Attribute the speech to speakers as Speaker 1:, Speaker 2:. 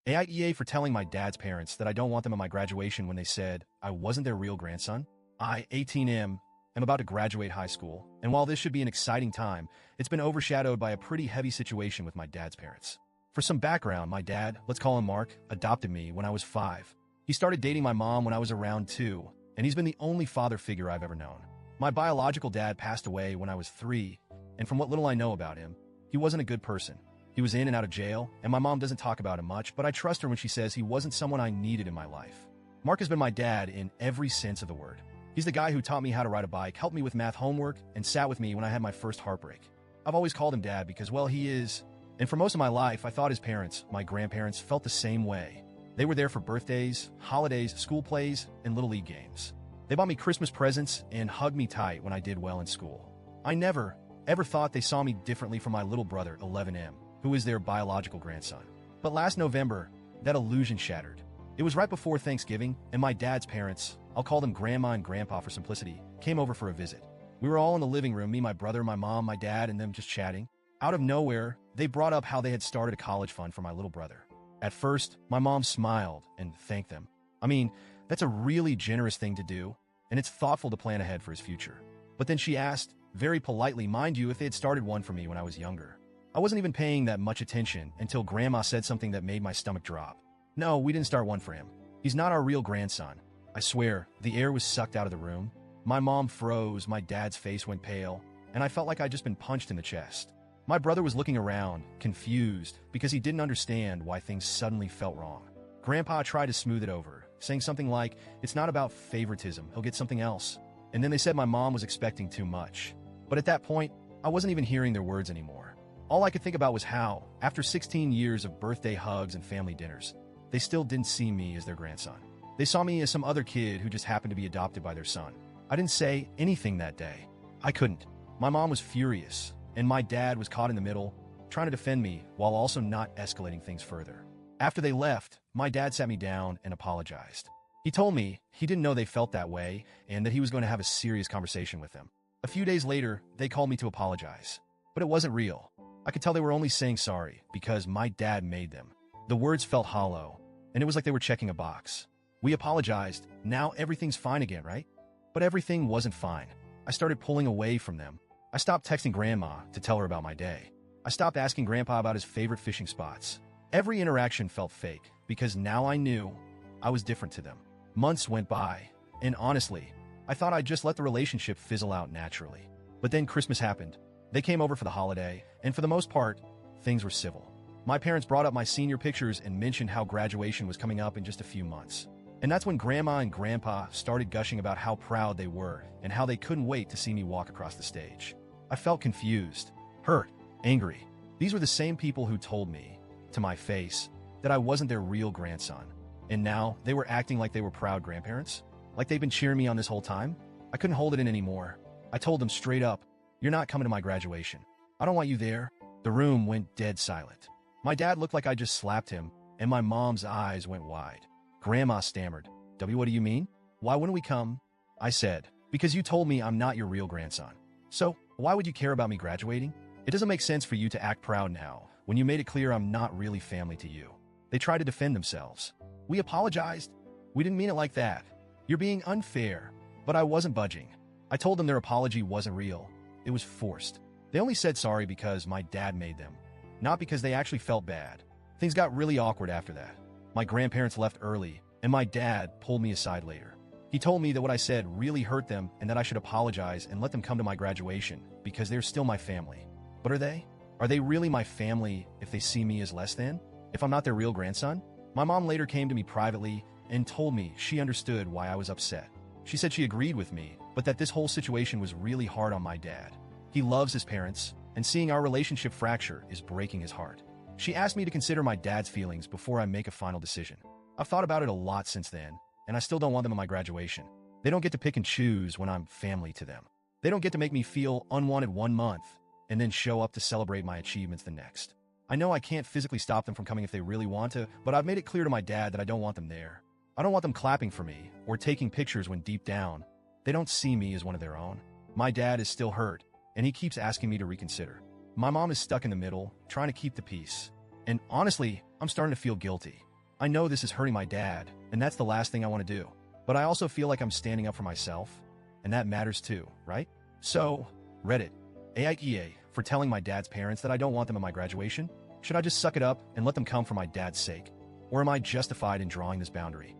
Speaker 1: AITA for telling my dad's parents that I don't want them at my graduation when they said I wasn't their real grandson. I, 18M, am about to graduate high school, and while this should be an exciting time, it's been overshadowed by a pretty heavy situation with my dad's parents. For some background, my dad, let's call him Mark, adopted me when I was 5. He started dating my mom when I was around 2, and he's been the only father figure I've ever known. My biological dad passed away when I was 3, and from what little I know about him, he wasn't a good person. He was in and out of jail, and my mom doesn't talk about him much, but I trust her when she says he wasn't someone I needed in my life. Mark has been my dad in every sense of the word. He's the guy who taught me how to ride a bike, helped me with math homework, and sat with me when I had my first heartbreak. I've always called him dad because, well, he is. And for most of my life, I thought his parents, my grandparents, felt the same way. They were there for birthdays, holidays, school plays, and Little League games. They bought me Christmas presents and hugged me tight when I did well in school. I never, ever thought they saw me differently from my little brother, 11M, who is their biological grandson. But last November, that illusion shattered. It was right before Thanksgiving, and my dad's parents, I'll call them Grandma and Grandpa for simplicity, came over for a visit. We were all in the living room, me, my brother, my mom, my dad, and them just chatting. Out of nowhere, they brought up how they had started a college fund for my little brother. At first, my mom smiled and thanked them. I mean, that's a really generous thing to do, and it's thoughtful to plan ahead for his future. But then she asked, very politely, mind you, if they had started one for me when I was younger. I wasn't even paying that much attention until Grandma said something that made my stomach drop. No, we didn't start one for him. He's not our real grandson. I swear, the air was sucked out of the room. My mom froze, my dad's face went pale, and I felt like I'd just been punched in the chest. My brother was looking around, confused, because he didn't understand why things suddenly felt wrong. Grandpa tried to smooth it over, saying something like, it's not about favoritism, he'll get something else. And then they said my mom was expecting too much. But at that point, I wasn't even hearing their words anymore. All I could think about was how, after 16 years of birthday hugs and family dinners, they still didn't see me as their grandson. They saw me as some other kid who just happened to be adopted by their son. I didn't say anything that day. I couldn't. My mom was furious, and my dad was caught in the middle, trying to defend me while also not escalating things further. After they left, my dad sat me down and apologized. He told me he didn't know they felt that way and that he was going to have a serious conversation with them. A few days later, they called me to apologize. But it wasn't real. I could tell they were only saying sorry because my dad made them. The words felt hollow, and it was like they were checking a box. We apologized. Now everything's fine again, right? But everything wasn't fine. I started pulling away from them. I stopped texting Grandma to tell her about my day. I stopped asking Grandpa about his favorite fishing spots. Every interaction felt fake because now I knew I was different to them. Months went by, and honestly, I thought I'd just let the relationship fizzle out naturally. But then Christmas happened. They came over for the holiday, and for the most part, things were civil. My parents brought up my senior pictures and mentioned how graduation was coming up in just a few months. And that's when Grandma and Grandpa started gushing about how proud they were and how they couldn't wait to see me walk across the stage. I felt confused, hurt, angry. These were the same people who told me, to my face, that I wasn't their real grandson. And now they were acting like they were proud grandparents? Like they'd been cheering me on this whole time? I couldn't hold it in anymore. I told them straight up, you're not coming to my graduation. I don't want you there. The room went dead silent. My dad looked like I just slapped him, and my mom's eyes went wide. Grandma stammered, W, what do you mean? Why wouldn't we come? I said, because you told me I'm not your real grandson. So, why would you care about me graduating? It doesn't make sense for you to act proud now, when you made it clear I'm not really family to you. They tried to defend themselves. We apologized. We didn't mean it like that. You're being unfair. But I wasn't budging. I told them their apology wasn't real. It was forced. They only said sorry because my dad made them, not because they actually felt bad. Things got really awkward after that. My grandparents left early, and my dad pulled me aside later. He told me that what I said really hurt them and that I should apologize and let them come to my graduation because they're still my family. But are they? Are they really my family if they see me as less than? If I'm not their real grandson? My mom later came to me privately and told me she understood why I was upset. She said she agreed with me, but that this whole situation was really hard on my dad. He loves his parents, and seeing our relationship fracture is breaking his heart. She asked me to consider my dad's feelings before I make a final decision. I've thought about it a lot since then, and I still don't want them at my graduation. They don't get to pick and choose when I'm family to them. They don't get to make me feel unwanted one month and then show up to celebrate my achievements the next. I know I can't physically stop them from coming if they really want to, but I've made it clear to my dad that I don't want them there. I don't want them clapping for me or taking pictures when deep down, they don't see me as one of their own. My dad is still hurt, and he keeps asking me to reconsider. My mom is stuck in the middle, trying to keep the peace. And honestly, I'm starting to feel guilty. I know this is hurting my dad, and that's the last thing I want to do. But I also feel like I'm standing up for myself, and that matters too, right? So, Reddit, AITA, for telling my dad's parents that I don't want them at my graduation? Should I just suck it up and let them come for my dad's sake? Or am I justified in drawing this boundary?